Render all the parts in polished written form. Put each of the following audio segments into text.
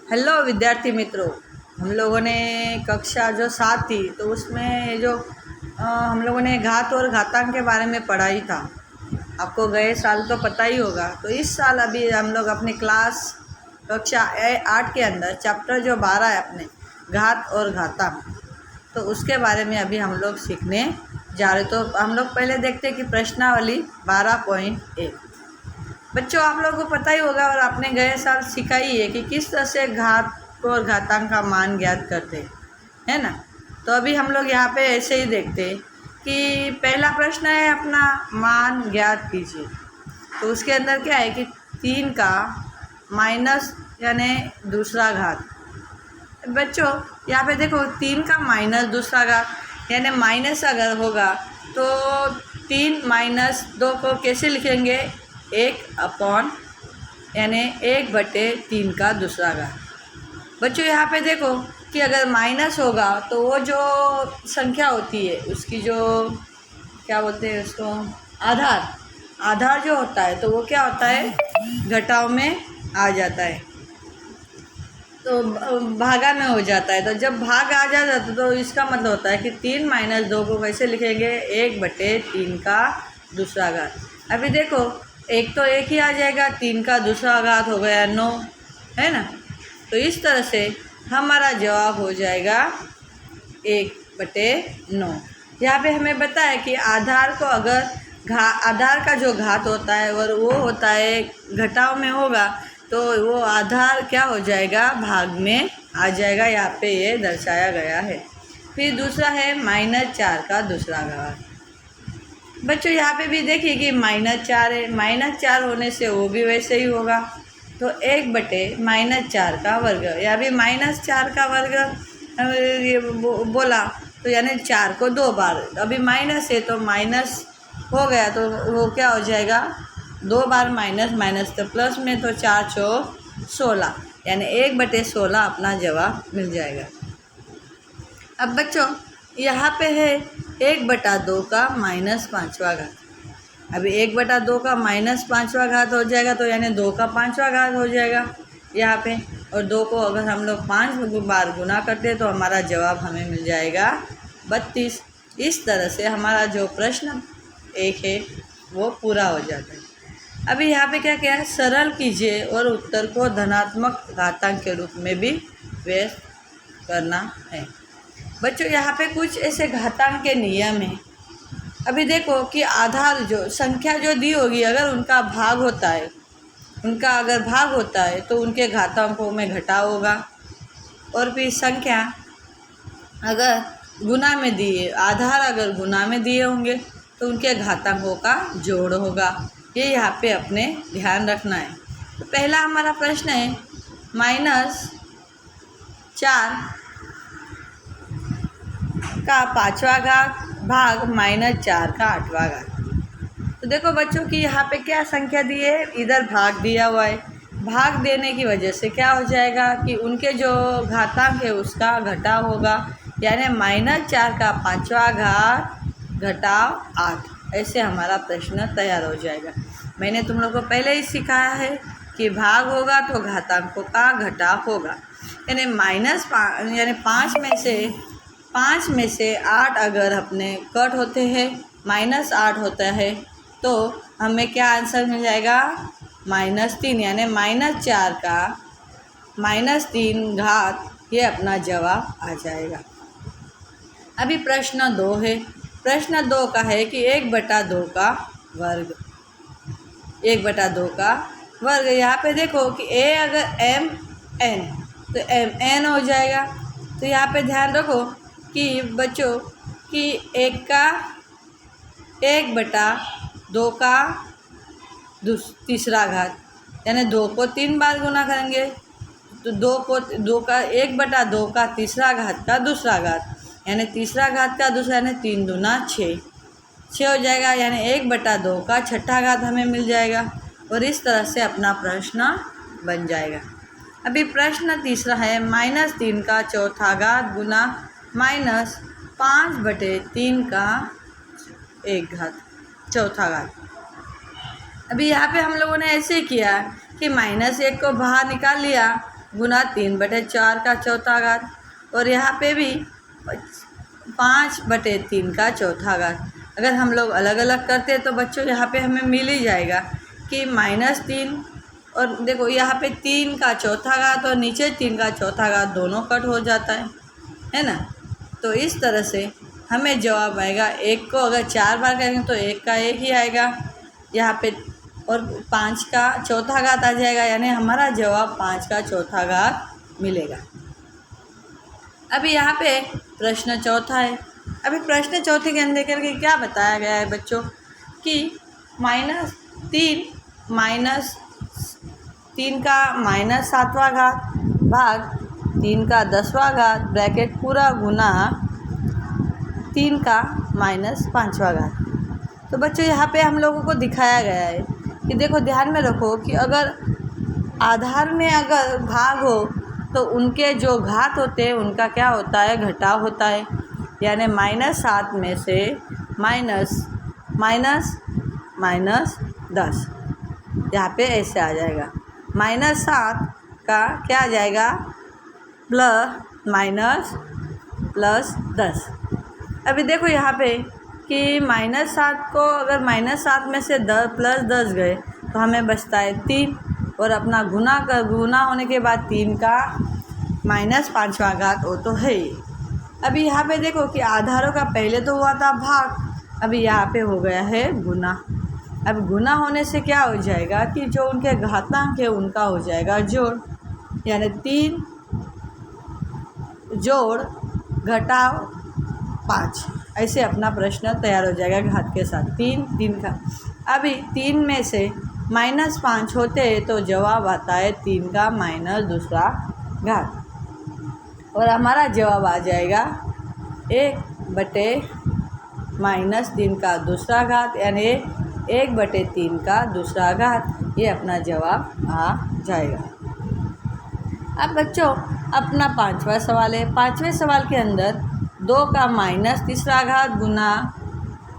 Hello विद्यार्थी मित्रों, हम लोगों ने कक्षा जो 7 थी तो उसमें जो हम लोगों ने घात और घातांक के बारे में पढ़ा ही था। आपको गए साल तो पता ही होगा। तो इस साल अभी हम लोग अपने क्लास कक्षा 8 के अंदर चैप्टर जो 12 है अपने घात और घातांक, तो उसके बारे में अभी हम लोग सीखने जा रहे। तो हम लोग पहले देखते हैं कि प्रश्नावली 12.1। बच्चों, आप लोगों को पता ही होगा और आपने गए साल सीखा ही है कि किस तरह से घात और घातांक का मान ज्ञात करते है ना। तो अभी हम लोग यहाँ पे ऐसे ही देखते हैं कि पहला प्रश्न है अपना मान ज्ञात कीजिए। तो उसके अंदर क्या है कि 3 का माइनस यानी दूसरा घात। बच्चों यहाँ पे देखो, 3 का माइनस दूसरा घात यानी माइनस अगर होगा तो 3 माइनस 2 को कैसे लिखेंगे? 1 यानी 1/3 का दूसरा घात। बच्चों यहाँ पे देखो कि अगर माइनस होगा तो वो जो संख्या होती है उसकी जो क्या बोलते हैं उसको, आधार जो होता है तो वो क्या होता है, घटाव में आ जाता है, तो भागा में हो जाता है। तो जब भाग आ जाता है तो इसका मतलब होता है कि 3 माइनस 2 को कैसे लिखेंगे? 1/3 का दूसरा घात। अभी देखो, एक तो एक ही आ जाएगा, 3 का दूसरा घात हो गया 9, है ना। तो इस तरह से हमारा जवाब हो जाएगा 1/9। यहाँ पे हमें बताया कि आधार को अगर आधार का जो घात होता है और वो होता है घटाव में होगा तो वो आधार क्या हो जाएगा? भाग में आ जाएगा। यहाँ पे ये दर्शाया गया है। फिर दूसरा है -4 का दूसरा घात। बच्चों यहाँ पे भी देखिए कि -4 है, -4 होने से वो भी वैसे ही होगा। तो 1/-4 का वर्ग, या भी -4 का वर्ग ये बोला तो यानी 4 को 2 बार, अभी माइनस है तो माइनस हो गया तो वो क्या हो जाएगा? 2 बार माइनस, माइनस तो प्लस में, तो 4 चौक 16 यानी 1/16 अपना जवाब मिल जाएगा। अब बच्चों यहाँ पे है 1/2 का -5वां घात। अभी 1/2 का -5वां घात हो जाएगा तो यानी 2 का 5वां घात हो जाएगा यहाँ पे। और 2 को अगर हम लोग 5 बार गुना करते हैं तो हमारा जवाब हमें मिल जाएगा 32। इस तरह से हमारा जो प्रश्न 1 है वो पूरा हो जाता है। अभी यहाँ पे क्या है, सरल कीजिए और उत्तर को धनात्मक घातांक के रूप में भी व्यक्त करना है। बच्चों यहाँ पे कुछ ऐसे घातांक के नियम हैं। अभी देखो कि आधार जो संख्या जो दी होगी अगर उनका भाग होता है, उनका अगर भाग होता है तो उनके घातांकों में घटाव होगा। और फिर संख्या अगर गुना में दिए, आधार अगर गुना में दिए होंगे तो उनके घातांकों का जोड़ होगा। ये यहाँ पे अपने ध्यान रखना है। तो पहला हमारा प्रश्न है -4 का 5वां घात भाग -4 का 8वां घात। तो देखो बच्चों की यहाँ पे क्या संख्या दी है, इधर भाग दिया हुआ है। भाग देने की वजह से क्या हो जाएगा कि उनके जो घातांक है उसका घटाव होगा, यानी -4 का 5वां घात घटाव 8। ऐसे हमारा प्रश्न तैयार हो जाएगा। मैंने तुम लोग को पहले ही सिखाया है कि भाग होगा तो घातांकों का घटाव होगा, यानी यानी 5 में से 8 अगर अपने कट होते हैं, -8 होता है तो हमें क्या आंसर मिल जाएगा? -3, यानी -4 का -3 घात, ये अपना जवाब आ जाएगा। अभी प्रश्न 2 है। प्रश्न 2 का है कि 1/2 का वर्ग। 1/2 का वर्ग, यहाँ पे देखो कि a अगर mn तो mn हो जाएगा। तो यहाँ पे ध्यान रखो कि बच्चों कि 1/2 का तीसरा घात, यानी 2 को 3 बार गुना करेंगे तो 2 का 1/2 का तीसरा घात का दूसरा घात, यानी तीसरा घात का दूसरा, यानी 3 दूना 6 हो जाएगा, यानी 1/2 का छठा घात हमें मिल जाएगा। और इस तरह से अपना प्रश्न बन जाएगा। अभी प्रश्न तीसरा है -3 का चौथा घात गुना -5/3 का 1 घात चौथा घात। अभी यहाँ पे हम लोगों ने ऐसे किया कि -1 को बाहर निकाल लिया, गुना 3/4 का चौथा घात, और यहाँ पे भी 5/3 का चौथा घात। अगर हम लोग अलग अलग करते तो बच्चों यहाँ पे हमें मिल ही जाएगा कि -3, और देखो यहाँ पे 3 का चौथा घात और नीचे 3 का चौथा घात दोनों कट हो जाता है ना। तो इस तरह से हमें जवाब आएगा, 1 को अगर 4 बार करेंगे तो 1 का 1 ही आएगा यहाँ पे, और 5 का चौथा घात आ जाएगा, यानी हमारा जवाब 5 का चौथा घात मिलेगा। अभी यहाँ पे प्रश्न चौथा है। अभी प्रश्न चौथे के अंदर करके क्या बताया गया है बच्चों कि -3 का -7वां घात भाग 3 का 10वां घात ब्रैकेट पूरा गुना 3 का -5वां घात। तो बच्चों यहाँ पे हम लोगों को दिखाया गया है कि देखो ध्यान में रखो कि अगर आधार में अगर भाग हो तो उनके जो घात होते हैं उनका क्या होता है, घटाव होता है। यानी -7 में से -10 यहाँ पे ऐसे आ जाएगा। -7 का क्या आ जाएगा, +10। अभी देखो यहाँ पे कि -7 को अगर -7 में से +10 गए तो हमें बचता है 3, और अपना गुना होने के बाद 3 का -5वां घात वो तो है ही। अभी यहाँ पे देखो कि आधारों का पहले तो हुआ था भाग, अभी यहाँ पे हो गया है गुना। अब गुना होने से क्या हो जाएगा कि जो उनके घातांक है उनका हो जाएगा जोड़, यानी 3 जोड़ घटाव 5, ऐसे अपना प्रश्न तैयार हो जाएगा घात के साथ। 3 का अभी 3 में से -5 होते तो जवाब आता है 3 का -2वां घात, और हमारा जवाब आ जाएगा 1/-3 का दूसरा घात, यानी 1/3 का दूसरा घात। ये अपना जवाब आ जाएगा। अब बच्चों अपना 5वां सवाल है। 5वें सवाल के अंदर 2 का -3 घात गुना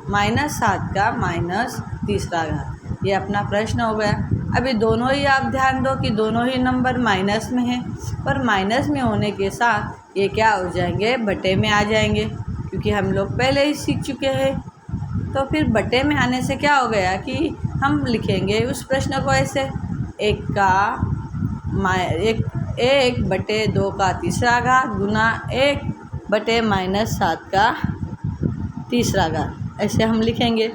-7 का -3 घात, ये अपना प्रश्न हो गया। अभी दोनों ही आप ध्यान दो कि दोनों ही नंबर माइनस में हैं, और माइनस में होने के साथ ये क्या हो जाएंगे, बटे में आ जाएंगे, क्योंकि हम लोग पहले ही सीख चुके हैं। तो फिर बटे में आने से क्या हो गया कि हम लिखेंगे उस प्रश्न को ऐसे, 1/2 का तीसरा घात गुना 1/-7 का तीसरा घात, ऐसे हम लिखेंगे।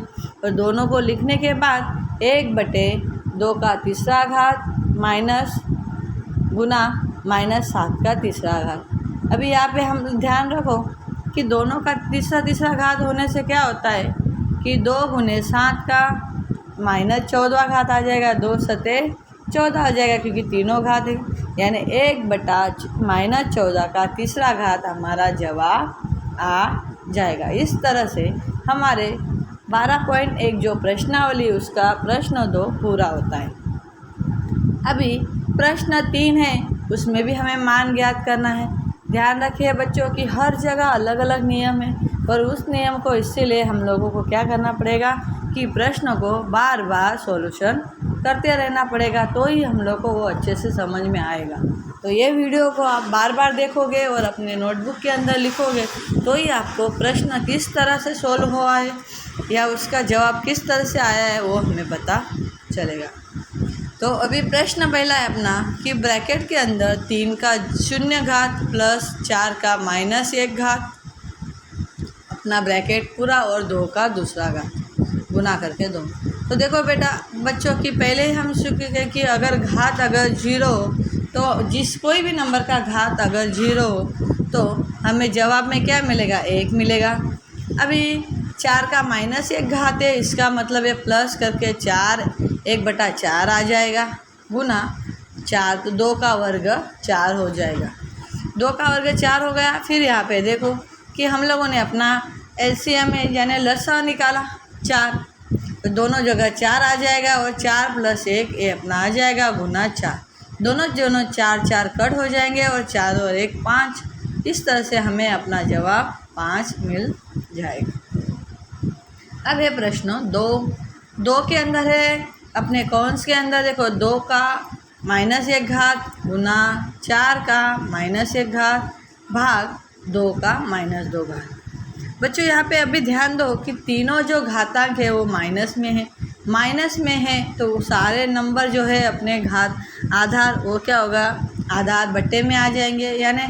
और दोनों को लिखने के बाद 1/2 का तीसरा घात माइनस गुना -7 का तीसरा घात। अभी यहाँ पे हम ध्यान रखो कि दोनों का तीसरा घात होने से क्या होता है कि 2 × 7 का -14वां घात आ जाएगा, 2 × 14 आ जाएगा, क्योंकि तीनों घात है, यानी 1/-14 का तीसरा घात हमारा जवाब आ जाएगा। इस तरह से हमारे 12.1 जो प्रश्नावली उसका प्रश्न 2 पूरा होता है। अभी प्रश्न 3 है, उसमें भी हमें मान ज्ञात करना है। ध्यान रखिए बच्चों कि हर जगह अलग अलग नियम है, और उस नियम को इसीलिए हम लोगों को क्या करना पड़ेगा कि प्रश्न को बार बार सॉल्यूशन करते रहना पड़ेगा, तो ही हम लोग को वो अच्छे से समझ में आएगा। तो ये वीडियो को आप बार बार देखोगे और अपने नोटबुक के अंदर लिखोगे तो ही आपको प्रश्न किस तरह से सॉल्व हुआ है या उसका जवाब किस तरह से आया है वो हमें पता चलेगा। तो अभी प्रश्न पहला है अपना कि ब्रैकेट के अंदर 3 का 0 घात प्लस 4 का -1 घात, अपना ब्रैकेट पूरा, और 2 का दूसरा घात गुना करके दो। तो देखो बेटा बच्चों कि पहले ही हम सीख गए कि अगर घात अगर 0 तो कोई भी नंबर का घात अगर 0 तो हमें जवाब में क्या मिलेगा, 1 मिलेगा। अभी 4 का -1 घात है, इसका मतलब है प्लस करके 4 1/4 आ जाएगा गुना 4, तो 2 का वर्ग 4 हो जाएगा। 2 का वर्ग 4 हो गया। फिर यहाँ पे देखो कि हम लोगों ने अपना LCM यानी लसा निकाला 4, तो दोनों जगह 4 आ जाएगा, और 4 + 1 ये अपना आ जाएगा गुना 4, दोनों 4 कट हो जाएंगे, और 4 और 1 5। इस तरह से हमें अपना जवाब 5 मिल जाएगा। अब है प्रश्न 2 के अंदर है अपने कौंस के अंदर देखो 2 का माइनस एक घात गुना 4 का माइनस एक घात भाग 2 का माइनस 2 घात। बच्चों यहाँ पे अभी ध्यान दो कि तीनों जो घातांक है वो माइनस में है। माइनस में है तो सारे नंबर जो है अपने घात आधार वो क्या होगा, आधार बट्टे में आ जाएंगे। यानी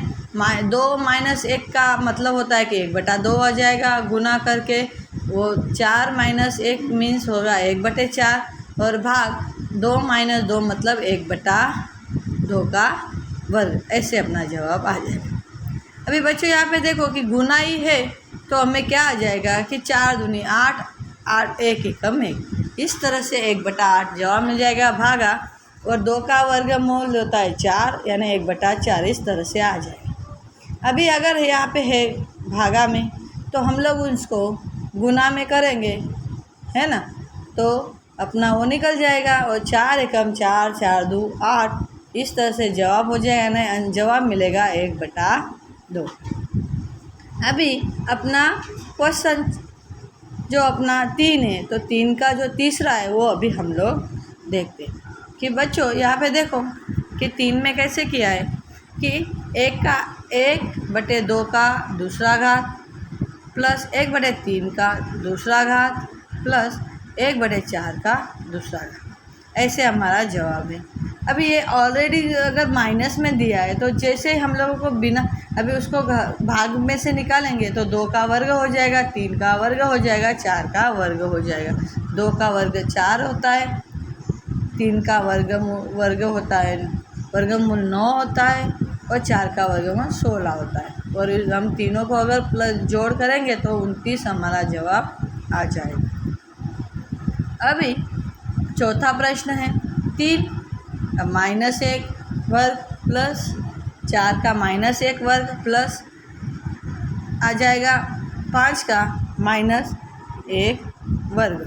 2 माइनस 1 का मतलब होता है कि 1/2 आ जाएगा गुना करके। वो 4 माइनस 1 मीन्स होगा 1/4 और भाग 2 माइनस 2 मतलब 1/2 का वर्ग। ऐसे अपना जवाब आ जाएगा। अभी बच्चों यहाँ पे देखो कि गुना ही है तो हमें क्या आ जाएगा कि 4 दूनी 8, 8 1 एकम 1, इस तरह से 1/8 जवाब मिल जाएगा भागा। और 2 का वर्गमूल होता है 4 यानी 1/4, इस तरह से आ जाएगा। अभी अगर यहाँ पे है भागा में तो हम लोग उसको गुना में करेंगे, है ना, तो अपना वो निकल जाएगा और 4 एकम 4, 4 2 8, इस तरह से जवाब हो जाएगा। यानी जवाब मिलेगा 1/2। अभी अपना क्वेश्चन जो अपना 3 है तो 3 का जो तीसरा है वो अभी हम लोग देखते हैं कि बच्चों यहाँ पे देखो कि 3 में कैसे किया है कि 1/2 का दूसरा घात प्लस 1/3 का दूसरा घात प्लस 1/4 का दूसरा घात, ऐसे हमारा जवाब है। अभी ये ऑलरेडी अगर माइनस में दिया है तो जैसे हम लोगों को बिना अभी उसको भाग में से निकालेंगे तो 2 का वर्ग हो जाएगा, 3 का वर्ग हो जाएगा, 4 का वर्ग हो जाएगा। 2 का वर्ग 4 होता है, 3 का वर्ग होता है वर्गमूल 9 होता है और 4 का वर्गमूल 16 होता है। और हम तीनों को अगर प्लस जोड़ करेंगे तो 29 हमारा जवाब आ जाएगा। अभी चौथा प्रश्न है 3 का -1 वर्ग प्लस 4 का -1 वर्ग प्लस आ जाएगा 5 का -1 वर्ग।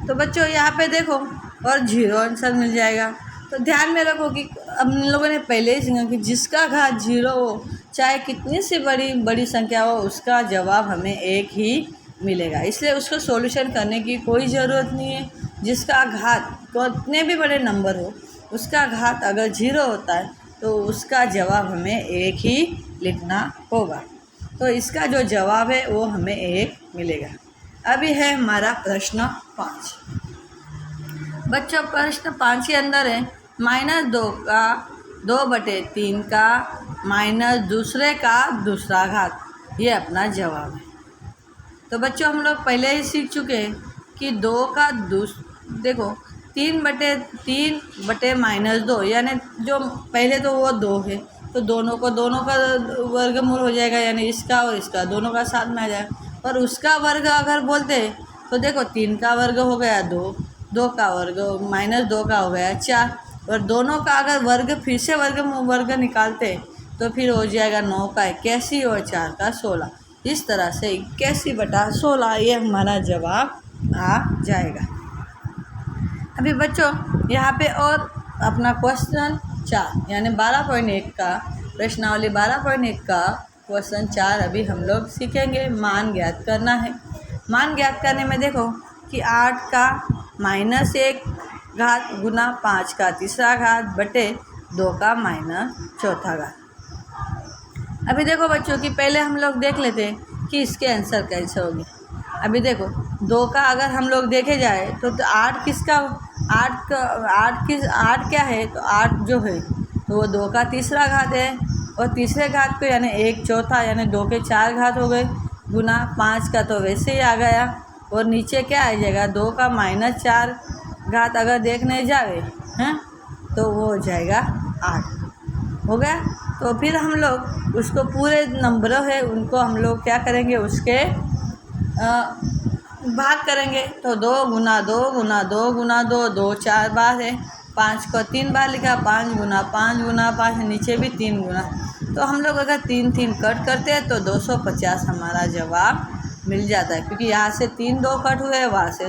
तो बच्चों यहाँ पे देखो और 0 आंसर मिल जाएगा। तो ध्यान में रखो कि हम लोगों ने पहले ही सीखा कि जिसका घात 0 हो, चाहे कितनी सी बड़ी संख्या हो, उसका जवाब हमें 1 ही मिलेगा। इसलिए उसको सॉल्यूशन करने की कोई ज़रूरत नहीं है। जिसका घात कितने भी बड़े नंबर हो, उसका घात अगर 0 होता है तो उसका जवाब हमें 1 ही लिखना होगा। तो इसका जो जवाब है वो हमें 1 मिलेगा। अभी है हमारा प्रश्न 5। बच्चों प्रश्न 5 के अंदर है -2 का 2/3 का माइनस दूसरे का दूसरा घात, ये अपना जवाब है। तो बच्चों हम लोग पहले ही सीख चुके हैं कि 2 का देखो 3/3 बटे -2, यानी जो पहले तो वो 2 है तो दोनों का वर्गमूल हो जाएगा, यानी इसका और इसका दोनों का साथ में आ जाएगा। और उसका वर्ग अगर बोलते हैं तो देखो 3 का वर्ग हो गया 2, 2 का वर्ग -2 का हो गया 4, और दोनों का अगर वर्ग फिर से वर्ग निकालते तो फिर हो जाएगा 9 का 81 और 4 का 16। इस तरह से 81/16 ये हमारा जवाब आ जाएगा। अभी बच्चों यहाँ पे और अपना क्वेश्चन 4 यानी 12.1 का प्रश्नावली 12.1 का क्वेश्चन 4 अभी हम लोग सीखेंगे। मान ज्ञात करना है। मान ज्ञात करने में देखो कि 8 का -1 घात गुना 5 का तीसरा घात बटे 2 का चौथा घात। अभी देखो बच्चों कि पहले हम लोग देख लेते हैं कि इसके आंसर कैसे होंगे। अभी देखो 2 का अगर हम लोग देखे जाए तो 8 किसका 8 क्या है, तो 8 जो है तो वो 2 का तीसरा घात है, और तीसरे घात को यानी 1/4 यानी 2 के 4 घात हो गए गुना 5 का तो वैसे ही आ गया, और नीचे क्या आ जाएगा 2 का -4 घात अगर देखने जावे हैं तो वो हो जाएगा 8 हो गया। तो फिर हम लोग उसको पूरे नंबरों है उनको हम लोग क्या करेंगे, उसके भाग करेंगे। तो 2 गुना 2 गुना 2 गुना 2, 2 4 बार है, 5 को 3 बार लिखा, 5 गुना 5 गुना 5, नीचे भी 3 गुना। तो हम लोग अगर 3 कट करते हैं तो 250 हमारा जवाब मिल जाता है, क्योंकि यहाँ से 3 2 कट हुए, वहाँ से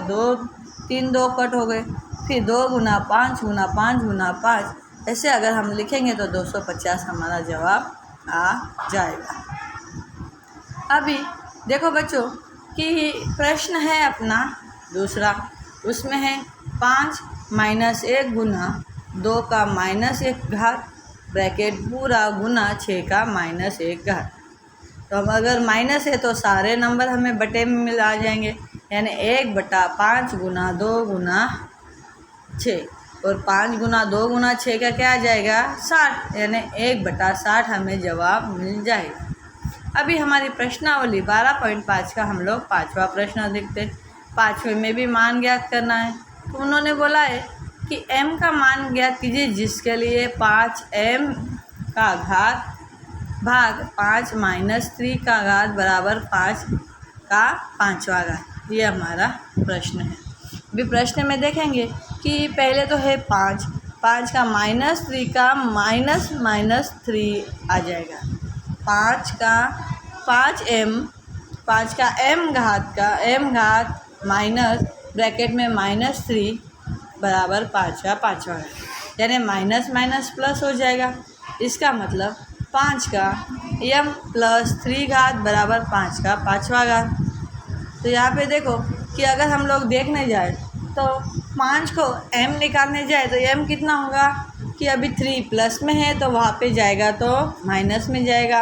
3 2 कट हो गए। फिर 2 गुना 5 गुना 5 गुना 5, ऐसे अगर हम लिखेंगे तो 250 हमारा जवाब आ जाएगा। अभी देखो बच्चों कि प्रश्न है अपना दूसरा, उसमें है 5 -1 गुना 2 का -1 ब्रैकेट पूरा गुना 6 का -1। तो अब अगर माइनस है तो सारे नंबर हमें बटे में मिल आ जाएंगे, यानी 1/5 गुना 2 गुना 6, और 5 गुना 2 गुना 6 का क्या आ जाएगा 60, यानी 1/60 हमें जवाब मिल जाएगा। अभी हमारी प्रश्नावली 12.5 का हम लोग 5वां प्रश्न देखते। 5वें में भी मान ज्ञात करना है। तो उन्होंने बोला है कि m का मान ज्ञात कीजिए जिसके लिए 5m का घात भाग 5 - 3 का घात बराबर 5 का 5वां घात। ये हमारा प्रश्न है। अभी प्रश्न में देखेंगे कि पहले तो है 5 का -3 का -3 आ जाएगा। 5 का m घात माइनस ब्रैकेट में -3 बराबर 5 का 5वां घात, यानी माइनस माइनस प्लस हो जाएगा। इसका मतलब 5 का m + 3 घात बराबर 5 का 5वां घात। तो यहाँ पे देखो कि अगर हम लोग देखने जाए तो 5 को m निकालने जाए तो m कितना होगा कि अभी 3 प्लस में है तो वहाँ पे जाएगा तो माइनस में जाएगा,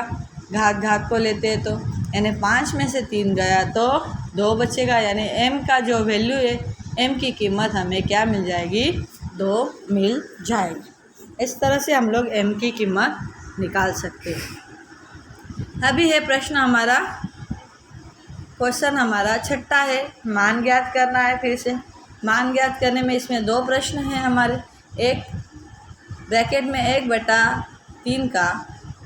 घात को लेते हैं तो, यानी 5 में से 3 गया तो 2 बचेगा, यानी m का जो वैल्यू है m की कीमत हमें क्या मिल जाएगी 2 मिल जाएगी। इस तरह से हम लोग m की कीमत निकाल सकते हैं। अभी है प्रश्न हमारा, क्वेश्चन हमारा 6ठा है, मान ज्ञात करना है। फिर से मान ज्ञात करने में इसमें 2 प्रश्न हैं हमारे। एक ब्रैकेट में 1/3 का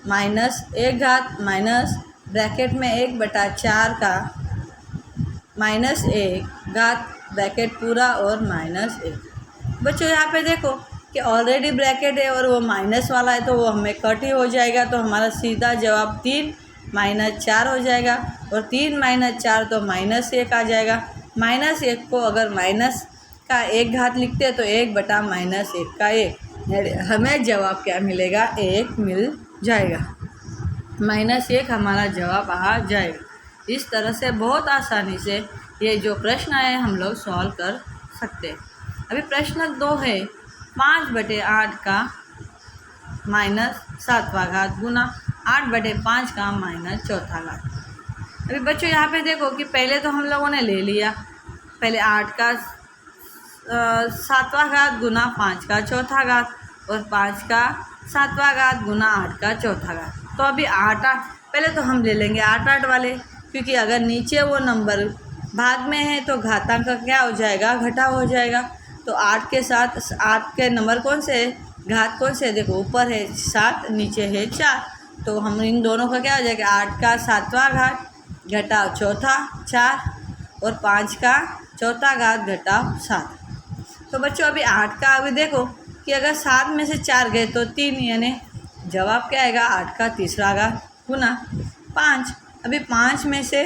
-1 घात माइनस ब्रैकेट में 1/4 का -1 घात ब्रैकेट पूरा और -1। बच्चों यहाँ पे देखो कि ऑलरेडी ब्रैकेट है और वो माइनस वाला है तो वो हमें कट ही हो जाएगा, तो हमारा सीधा जवाब 3 - 4 हो जाएगा, और 3 - 4 तो -1 आ जाएगा। -1 को अगर माइनस का 1 घात लिखते हैं तो 1/-1 का 1, हमें जवाब क्या मिलेगा 1 मिल जाएगा। -1 हमारा जवाब आ जाएगा। इस तरह से बहुत आसानी से ये जो प्रश्न है हम लोग सॉल्व कर सकते हैं। अभी प्रश्न 2 है, 5/8 का -7वां घात गुना 8/5 का -4था घात। अभी बच्चों यहाँ पे देखो कि पहले तो हम लोगों ने ले लिया, पहले 8 का 7वां घात गुना 5 का 4था घात, और 5 का 7वां घात गुना 8 का 4था घात। तो अभी 8 पहले तो हम ले लेंगे 8 वाले, क्योंकि अगर नीचे वो नंबर भाग में है तो घातांक का क्या हो जाएगा घटाव हो जाएगा। तो 8 के साथ 8 के नंबर कौन से है, घात कौन से है, देखो ऊपर है 7 नीचे है 4, तो हम इन दोनों का क्या हो जाएगा 8 का 7वां घात घटाव 4था 4, और 5 का 4था घात घटाव 7। तो बच्चों अभी 8 का अभी देखो कि अगर 7 में से 4 गए तो 3, यानी जवाब क्या आएगा 8 का 3रा घात गुना 5। अभी 5 में से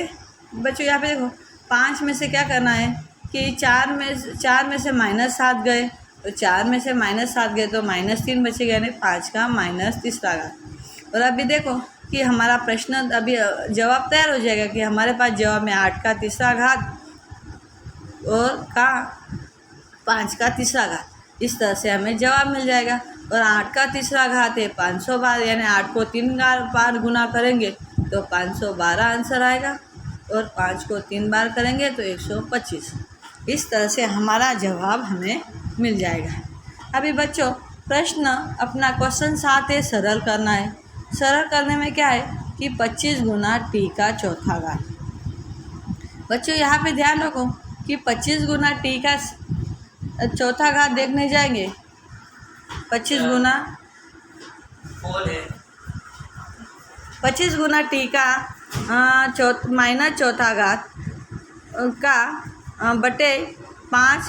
बच्चों यहाँ पे देखो 5 में से क्या करना है कि 4 में से -7 गए, तो 4 में से -7 गए तो -3 बचेगा, यानी 5 का -3रा घात। और अभी देखो कि हमारा प्रश्न अभी जवाब तैयार हो जाएगा कि हमारे पास जवाब में 8 का 3रा घात और का 5 का 3रा घात, इस तरह से हमें जवाब मिल जाएगा। और 8 का 3रा घात है 500 बार, यानी 8 को 3 बार गुना करेंगे तो 512 आंसर आएगा, और 5 को 3 बार करेंगे तो 125। इस तरह से हमारा जवाब हमें मिल जाएगा। अभी बच्चों प्रश्न अपना क्वेश्चन 7 है, सरल करना है। सरल करने में क्या है कि 25 गुना t का 4था घात। बच्चों यहाँ पे ध्यान रखो कि 25 गुना t का 4था घात देखने जाएंगे, 25 गुना t का -4था घात का बटे 5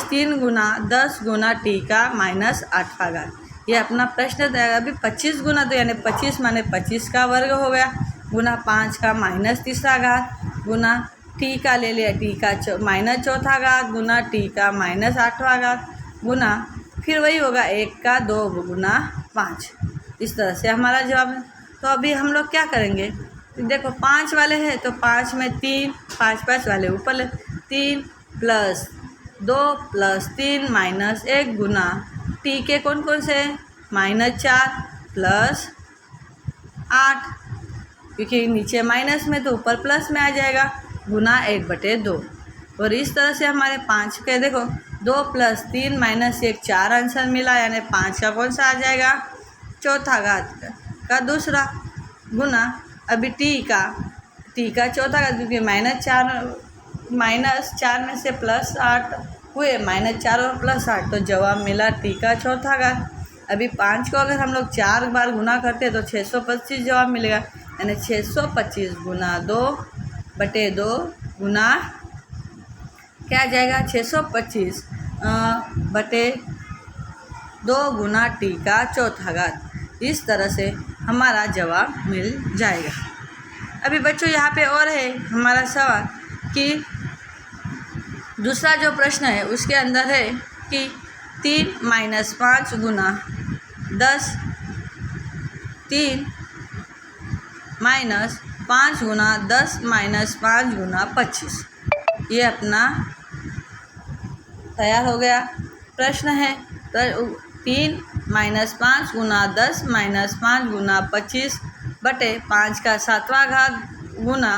- 3 गुना 10 गुना t का -8वां घात। ये अपना प्रश्न था। अभी 25 गुना तो यानी 25 माने 25 का वर्ग हो गया, गुना 5 का -3रा घात गुना t का ले लिया t का -4था घात गुना t का -8वां घात गुना फिर वही होगा 1 का 2 गुना 5। इस तरह से हमारा जवाब है। तो अभी हम लोग क्या करेंगे, देखो 5 वाले हैं तो 5 में 3, 5 वाले ऊपर ले 3 + 2 + 3 - 1 गुना टी के कौन कौन से हैं, -4 + 8, क्योंकि नीचे माइनस में तो ऊपर प्लस में आ जाएगा, गुना 1/2। और इस तरह से हमारे 5 के देखो 2 + 3 - 1 4 आंसर मिला, यानी 5 का कौन सा आ जाएगा, चौथा घात का दूसरा, गुना अभी टी का चौथा घात, क्योंकि -4 में से +8 हुए, -4 और +8, तो जवाब मिला टी का चौथा घात। अभी 5 को अगर हम लोग 4 बार गुना करते हैं तो 625 जवाब मिलेगा, यानी 625 गुना 2/2 गुना क्या आ जाएगा, 625 बटे 2 गुना टी का चौथा घात। इस तरह से हमारा जवाब मिल जाएगा। अभी बच्चों यहाँ पे और है हमारा सवाल कि दूसरा जो प्रश्न है उसके अंदर है कि 3 - 5 गुना 10, 3 - 5 गुना 10 - 5 गुना 25, ये अपना तैयार हो गया प्रश्न है। तो 3 - 5 गुना 10 - 5 गुना 25 बटे 5 का 7वां घात गुना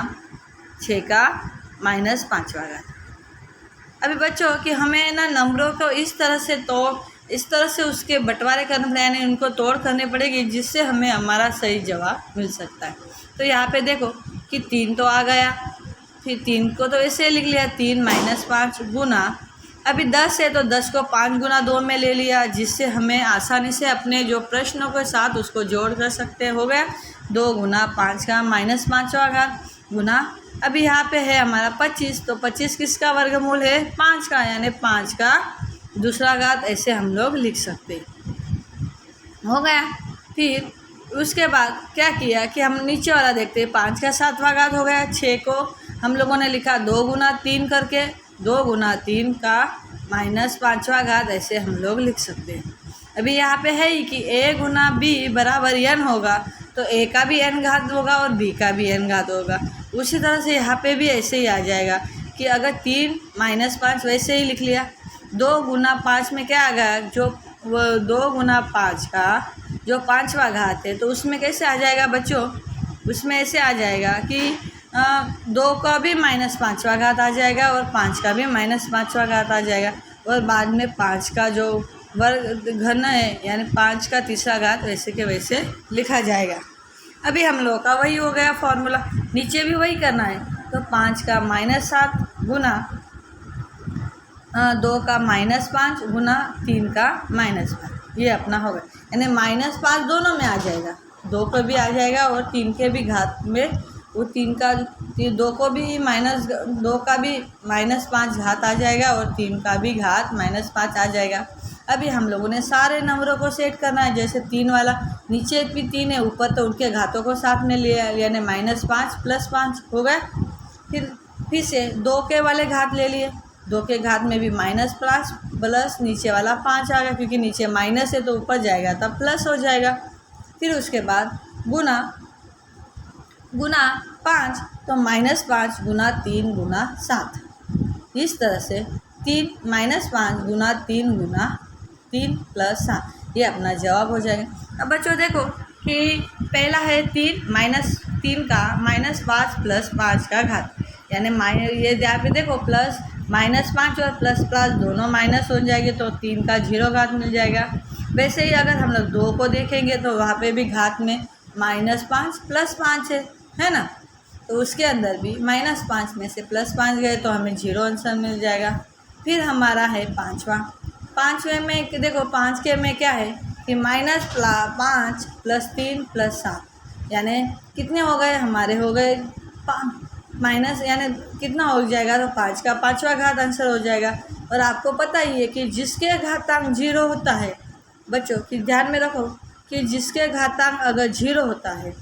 6 का -5वां घात। अभी बच्चों कि हमें ना नंबरों को इस तरह से उसके बंटवारे करने पड़े, यानी उनको तोड़ करनी पड़ेगी, जिससे हमें हमारा सही जवाब मिल सकता है। तो यहाँ पे देखो कि 3 तो आ गया, फिर 3 को तो ऐसे लिख लिया, 3 - 5 गुना, अभी 10 है तो 10 को 5 गुना 2 में ले लिया, जिससे हमें आसानी से अपने जो प्रश्नों के साथ उसको जोड़ कर सकते, हो गया 2 गुना 5 का -5वां घात गुना, अभी यहाँ पे है हमारा 25, तो 25 किसका वर्गमूल है, 5 का, यानी 5 का दूसरा घात, ऐसे हम लोग लिख सकते, हो गया। फिर उसके बाद क्या किया कि हम नीचे वाला देखते हैं, 5 का 7वां घात हो गया, 6 को हम लोगों ने लिखा 2 गुना 3 करके, 2 गुना 3 का -5वां घात, ऐसे हम लोग लिख सकते हैं। अभी यहाँ पे है ही कि a गुना b बराबर n होगा, तो a का भी n घात होगा और b का भी n घात होगा। उसी तरह से यहाँ पे भी ऐसे ही आ जाएगा कि अगर 3 - 5 वैसे ही लिख लिया, 2 गुना 5 में क्या आ गया, जो 2 गुना 5 का जो 5वां घात है, तो उसमें कैसे आ जाएगा बच्चों, उसमें ऐसे आ जाएगा कि 2 का भी -5वां घात आ जाएगा और 5 का भी -5वां घात आ जाएगा, और बाद में 5 का जो वर्ग घन है, यानी 5 का तीसरा घात, वैसे के वैसे लिखा जाएगा। अभी हम लोग का वही हो गया फॉर्मूला, नीचे भी वही करना है, तो 5 का -7 गुना 2 का -5 गुना 3 का -5, ये अपना हो गया, यानी -5 दोनों में आ जाएगा, 2 को भी आ जाएगा और 3 के भी घात में, वो 2 को भी -2 का भी -5 घात आ जाएगा और 3 का भी घात -5 आ जाएगा। अभी हम लोगों ने सारे नंबरों को सेट करना है, जैसे 3 वाला नीचे भी 3 है, ऊपर तो उनके घातों को साथ में लिया, यानी -5 + 5 हो गया। फिर से 2 के वाले घात ले लिए, 2 के घात में भी -5 प्लस नीचे वाला 5 आ गया, क्योंकि नीचे माइनस है तो ऊपर जाएगा तब प्लस हो जाएगा। फिर उसके बाद गुना 5, तो -5 गुना 3 गुना 7, इस तरह से 3 -5 गुना 3 गुना 3 + 7, ये अपना जवाब हो जाएगा। अब बच्चों देखो कि पहला है 3 का -5 + 5 का घात, यानी ये यहाँ पे देखो प्लस -5 और ++ दोनों माइनस हो जाएंगे, तो 3 का 0 घात मिल जाएगा। वैसे ही अगर हम लोग 2 को देखेंगे तो वहाँ पे भी घात में -5 + 5 है ना, तो उसके अंदर भी -5 में से +5 गए तो हमें 0 आंसर मिल जाएगा। फिर हमारा है 5वें में देखो, 5 के में क्या है कि -5 + 3 + 7, यानी कितने हो गए हमारे, हो गए माइनस, यानी कितना हो जाएगा, तो 5 का 5वां घात आंसर हो जाएगा। और आपको पता ही है कि जिसके घातांक 0 होता है बच्चों, कि ध्यान में रखो कि जिसके घातांक अगर 0 होता है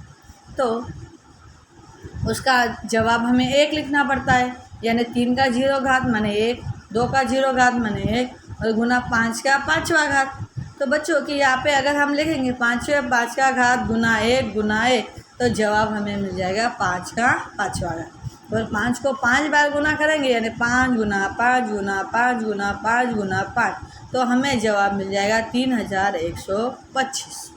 तो उसका जवाब हमें 1 लिखना पड़ता है, यानी 3 का 0 घात माने 1, 2 का 0 घात माने 1 और गुना 5 का 5वां घात। तो बच्चों कि यहाँ पे अगर हम लिखेंगे 5 का घात गुना 1 तो जवाब हमें मिल जाएगा 5 का 5वां घात। और 5 को 5 बार गुना करेंगे यानी 5 गुना 5 गुना 5 गुना 5 गुना 5, तो हमें जवाब मिल जाएगा 3125।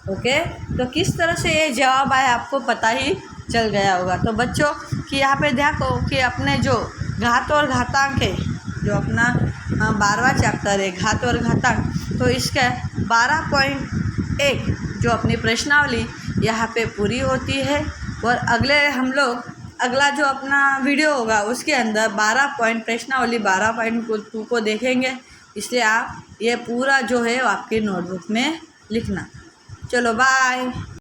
ओके, तो किस तरह से ये जवाब आया आपको पता ही चल गया होगा। तो बच्चों कि यहाँ पे देखो कि अपने जो घात और घातांक है, जो अपना 12वां चैप्टर है घात और घातांक, तो इसका 12.1 जो अपनी प्रश्नावली यहाँ पे पूरी होती है। और अगला जो अपना वीडियो होगा उसके अंदर 12 पॉइंट प्रश्नावली 12.2 को देखेंगे। इसलिए आप ये पूरा जो है आपकी नोटबुक में लिखना। चलो बाय।